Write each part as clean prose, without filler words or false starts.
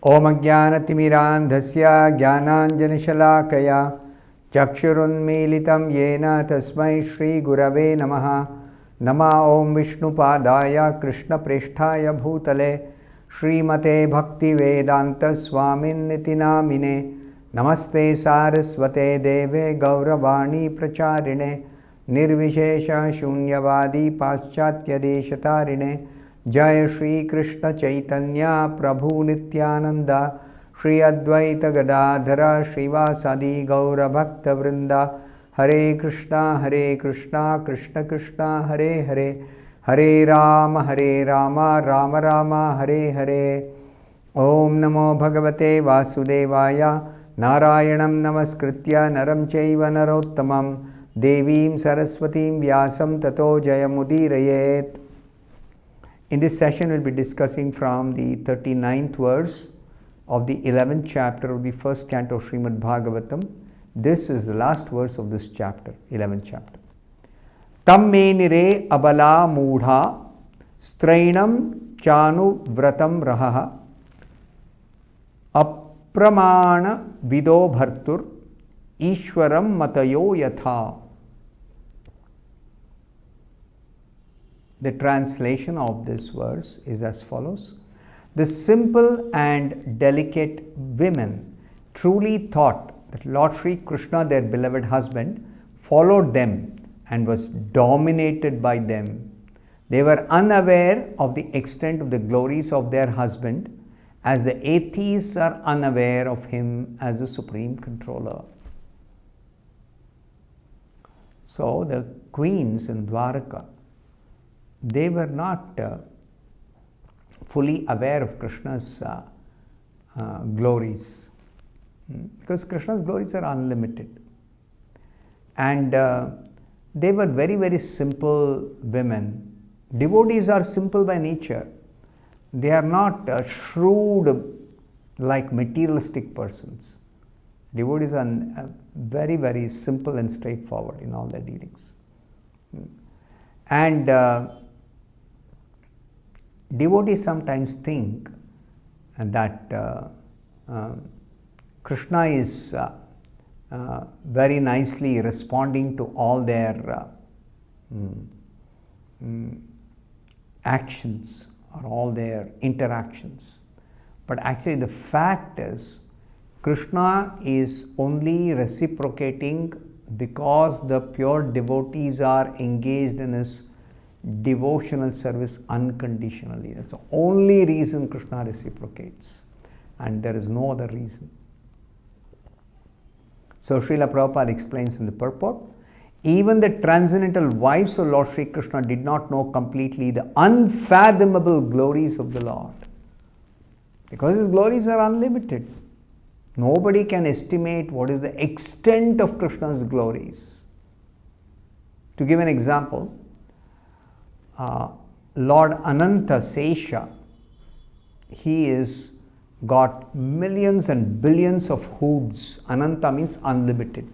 Om Ajnanatimirandhasya Jnananjanashalakaya Chakshurunmilitam Yena Tasmai Shri Gurave Namaha. Nama Om Vishnupadaya Krishna Presthaya Bhutale Srimate Bhaktivedanta Swamin Niti Namine. Namaste Saraswate Deve Gauravani Pracharine Nirvishesha Shunyavadi Paschatya Deshatarine. Jaya Shri Krishna Chaitanya Prabhu Nityananda Shri Advaita Gadadhara Srivasadi Gaura Bhakta Vrinda. Hare Krishna Krishna Krishna Hare Hare Hare Rama Rama Rama Hare Hare. Om Namo Bhagavate Vasudevaya Narayanam Namaskritya Naram Chaiva Narottamam Devim Saraswatim Vyasam Tato Jayamudirayet. In this session, we will be discussing from the 39th verse of the 11th chapter of the first canto of Srimad Bhagavatam. This is the last verse of this chapter, 11th chapter. Tam menire abala mudha strainam chanu vratam raha apramana vido bhartur ishwaram matayo yatha. The translation of this verse is as follows. The simple and delicate women truly thought that Lord Sri Krishna, their beloved husband, followed them and was dominated by them. They were unaware of the extent of the glories of their husband, as the atheists are unaware of him as the supreme controller. So the queens in Dwaraka, they were not fully aware of Krishna's glories, because Krishna's glories are unlimited, and they were very, very simple women. Devotees are simple by nature. They are not shrewd like materialistic persons. Devotees are very, very simple and straightforward in all their dealings. And devotees sometimes think that Krishna is very nicely responding to all their actions or all their interactions. But actually the fact is, Krishna is only reciprocating because the pure devotees are engaged in his devotional service unconditionally. That's the only reason Krishna reciprocates, and there is no other reason. So Srila Prabhupada explains in the purport, even the transcendental wives of Lord Sri Krishna did not know completely the unfathomable glories of the Lord, because his glories are unlimited. Nobody can estimate what is the extent of Krishna's glories. To give an example, Lord Ananta Sesha, he is got millions and billions of hoods. Ananta means unlimited.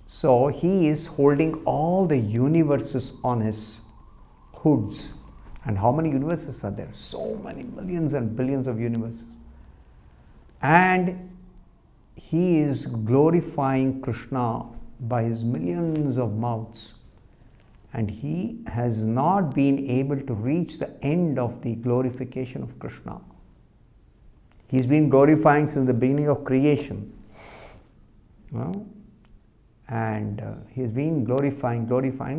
So he is holding all the universes on his hoods. And how many universes are there? So many millions and billions of universes. And he is glorifying Krishna by his millions of mouths. And he has not been able to reach the end of the glorification of Krishna. He's been glorifying since the beginning of creation. And he's been glorifying.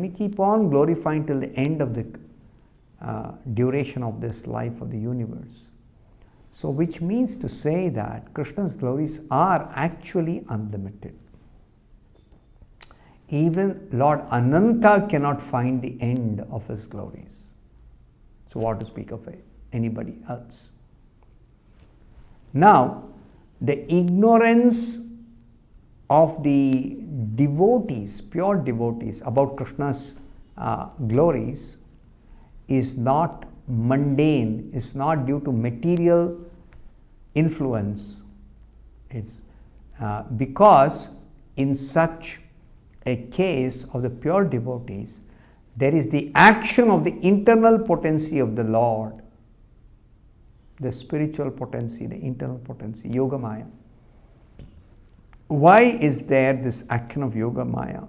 We keep on glorifying till the end of the duration of this life of the universe. So which means to say that Krishna's glories are actually unlimited. Even Lord Ananta cannot find the end of his glories. So what to speak of anybody else? Now, the ignorance of the devotees, pure devotees, about Krishna's glories is not mundane, is not due to material influence. It's because in such a case of the pure devotees, there is the action of the internal potency of the Lord. the spiritual potency, the internal potency, Yoga Maya. Why is there this action of Yoga Maya?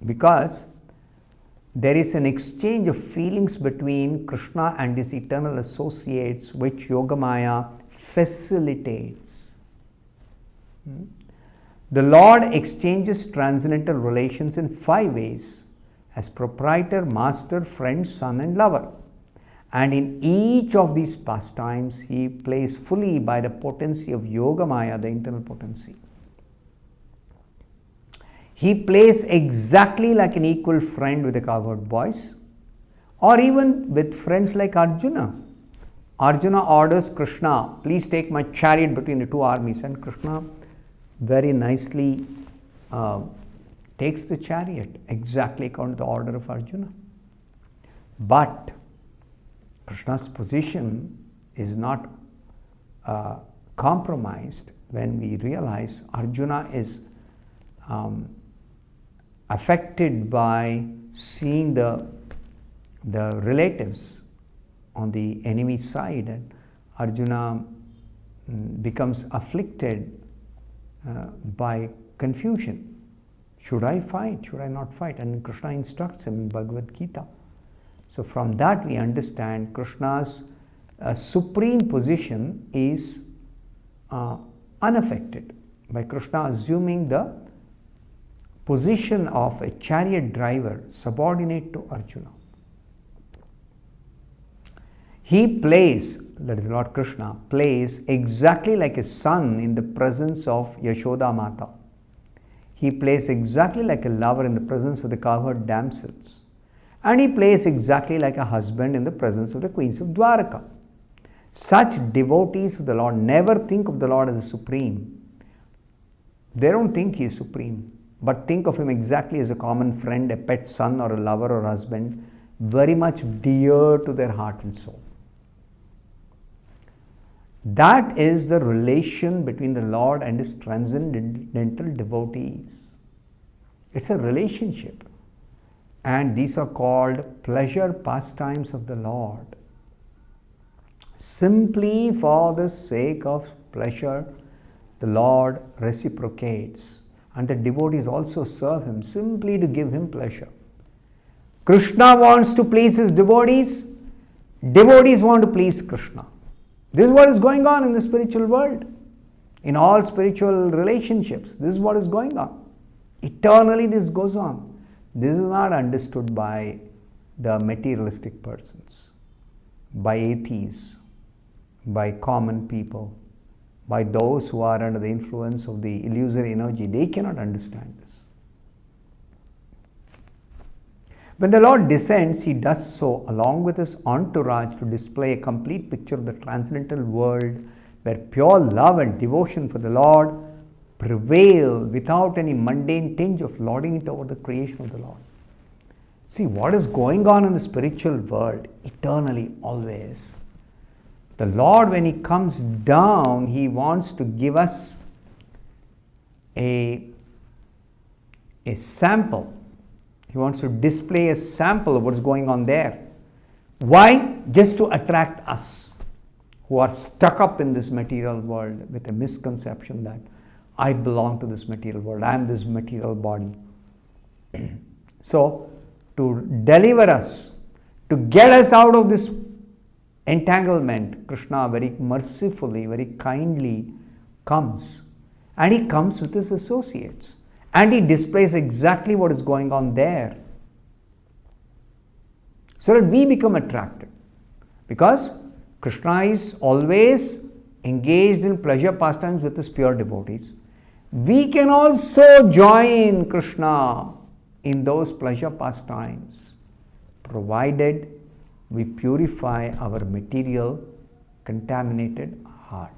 Because there is an exchange of feelings between Krishna and his eternal associates, which Yoga Maya facilitates. The Lord exchanges transcendental relations in 5 ways: as proprietor, master, friend, son, and lover. And in each of these pastimes, he plays fully by the potency of Yoga Maya, the internal potency. He plays exactly like an equal friend with the cowherd boys, or even with friends like Arjuna. Arjuna orders Krishna, please take my chariot between the 2 armies, and Krishna very nicely takes the chariot exactly according to the order of Arjuna. But Krishna's position is not compromised when we realize Arjuna is affected by seeing the relatives on the enemy side, and Arjuna becomes afflicted by confusion. Should I fight? Should I not fight? And Krishna instructs him in Bhagavad Gita. So from that we understand Krishna's supreme position is unaffected, by Krishna assuming the position of a chariot driver subordinate to Arjuna. He plays, that is Lord Krishna, plays exactly like a son in the presence of Yashoda Mata. He plays exactly like a lover in the presence of the cowherd damsels. And he plays exactly like a husband in the presence of the queens of Dwaraka. Such devotees of the Lord never think of the Lord as a supreme. They don't think he is supreme, but think of him exactly as a common friend, a pet son, or a lover or husband, very much dear to their heart and soul. That is the relation between the Lord and his transcendental devotees. It's a relationship. And these are called pleasure pastimes of the Lord. Simply for the sake of pleasure, the Lord reciprocates. And the devotees also serve him simply to give him pleasure. Krishna wants to please his devotees. Devotees want to please Krishna. This is what is going on in the spiritual world. In all spiritual relationships, this is what is going on. Eternally this goes on. This is not understood by the materialistic persons, by atheists, by common people, by those who are under the influence of the illusory energy. They cannot understand this. When the Lord descends, he does so along with his entourage to display a complete picture of the transcendental world where pure love and devotion for the Lord prevail without any mundane tinge of lording it over the creation of the Lord. See, what is going on in the spiritual world eternally, always. The Lord, when he comes down, he wants to give us a sample. He wants to display a sample of what's going on there. Why? Just to attract us who are stuck up in this material world with a misconception that I belong to this material world, I am this material body. So, to deliver us, to get us out of this entanglement, Krishna very mercifully, very kindly comes. And he comes with his associates. And he displays exactly what is going on there, so that we become attracted. Because Krishna is always engaged in pleasure pastimes with his pure devotees. We can also join Krishna in those pleasure pastimes, provided we purify our material contaminated heart.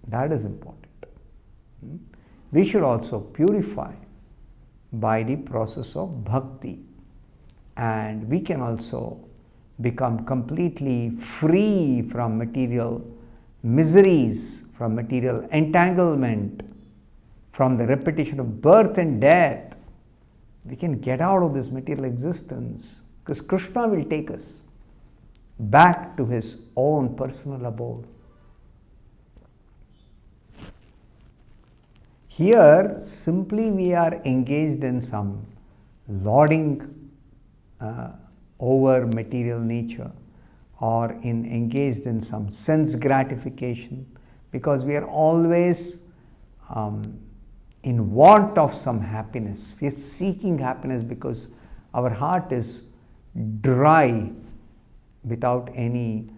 That is important. We should also purify by the process of bhakti, and we can also become completely free from material miseries, from material entanglement, from the repetition of birth and death. We can get out of this material existence because Krishna will take us. back to his own personal abode. Here, simply we are engaged in some lauding over material nature, or engaged in some sense gratification, because we are always in want of some happiness. We are seeking happiness because our heart is dry without any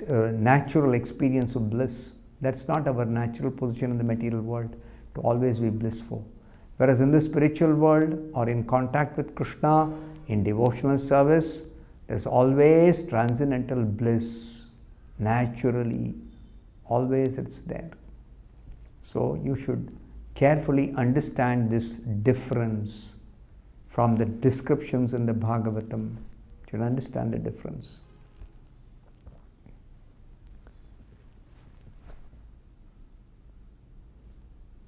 natural experience of bliss. That's not our natural position in the material world, to always be blissful. Whereas in the spiritual world, or in contact with Krishna, in devotional service, there's always transcendental bliss. Naturally, always it's there. So you should carefully understand this difference from the descriptions in the Bhagavatam. You should understand the difference.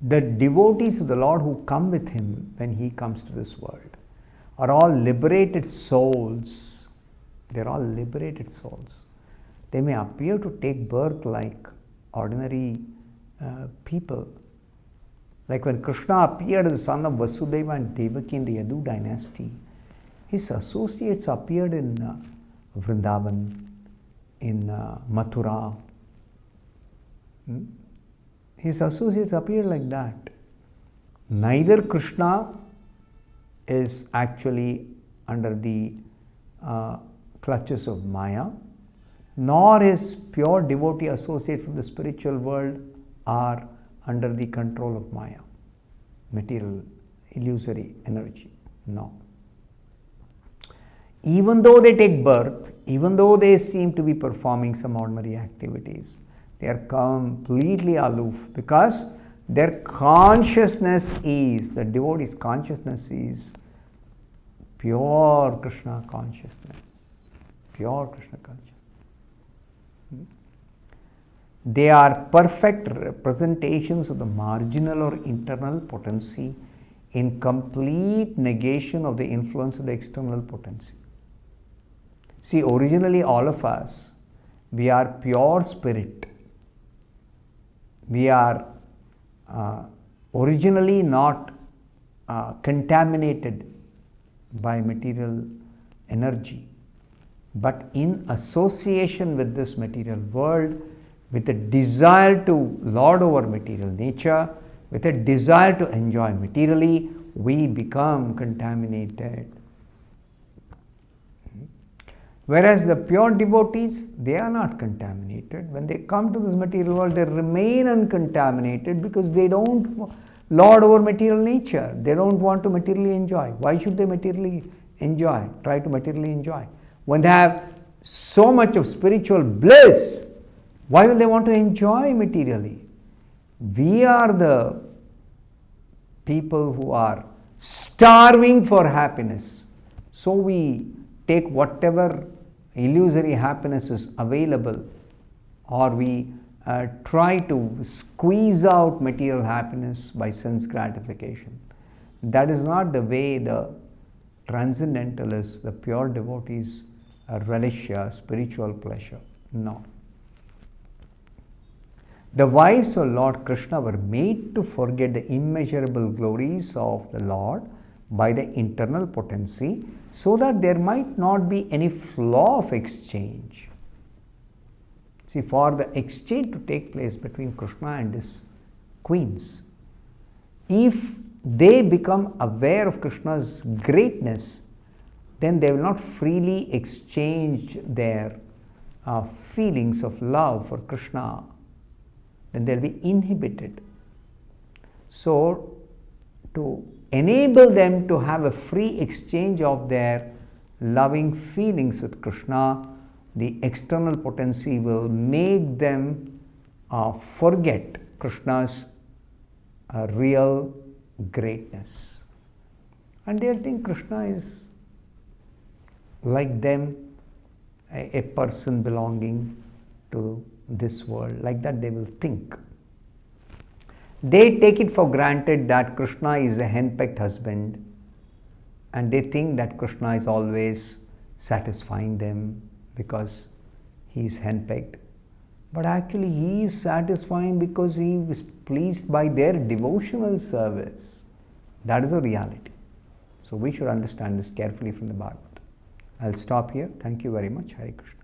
The devotees of the Lord who come with him when he comes to this world are all liberated souls. They're all liberated souls. They may appear to take birth like ordinary people. Like when Krishna appeared as the son of Vasudeva and Devaki in the Yadu dynasty, his associates appeared in Vrindavan, in Mathura. His associates appear like that. Neither Krishna is actually under the clutches of Maya, nor his pure devotee associates from the spiritual world are under the control of Maya, material, illusory energy. No. Even though they take birth, even though they seem to be performing some ordinary activities, they are completely aloof, because their consciousness is, the devotee's consciousness is pure Krishna consciousness. Pure Krishna consciousness. They are perfect representations of the marginal or internal potency in complete negation of the influence of the external potency. See, originally all of us, we are pure spirit. We are originally not contaminated by material energy, but in association with this material world, with a desire to lord over material nature, with a desire to enjoy materially, we become contaminated. Whereas the pure devotees, they are not contaminated. When they come to this material world, they remain uncontaminated because they don't lord over material nature. They don't want to materially enjoy. Why should they materially enjoy? Try to materially enjoy. When they have so much of spiritual bliss, why will they want to enjoy materially? We are the people who are starving for happiness. So we take whatever illusory happiness is available, or we try to squeeze out material happiness by sense gratification. That is not the way the transcendentalists, the pure devotees, relish spiritual pleasure. No. The wives of Lord Krishna were made to forget the immeasurable glories of the Lord by the internal potency, so that there might not be any flaw of exchange. See, for the exchange to take place between Krishna and his queens, if they become aware of Krishna's greatness, then they will not freely exchange their feelings of love for Krishna. Then they will be inhibited. So, to enable them to have a free exchange of their loving feelings with Krishna, the external potency will make them forget Krishna's real greatness. And they will think Krishna is like them, a person belonging to this world. Like that they will think. They take it for granted that Krishna is a henpecked husband, and they think that Krishna is always satisfying them, because he is henpecked. But actually, he is satisfying because he is pleased by their devotional service. That is the reality. So we should understand this carefully from the Bhagavatam. I'll stop here. Thank you very much. Hare Krishna.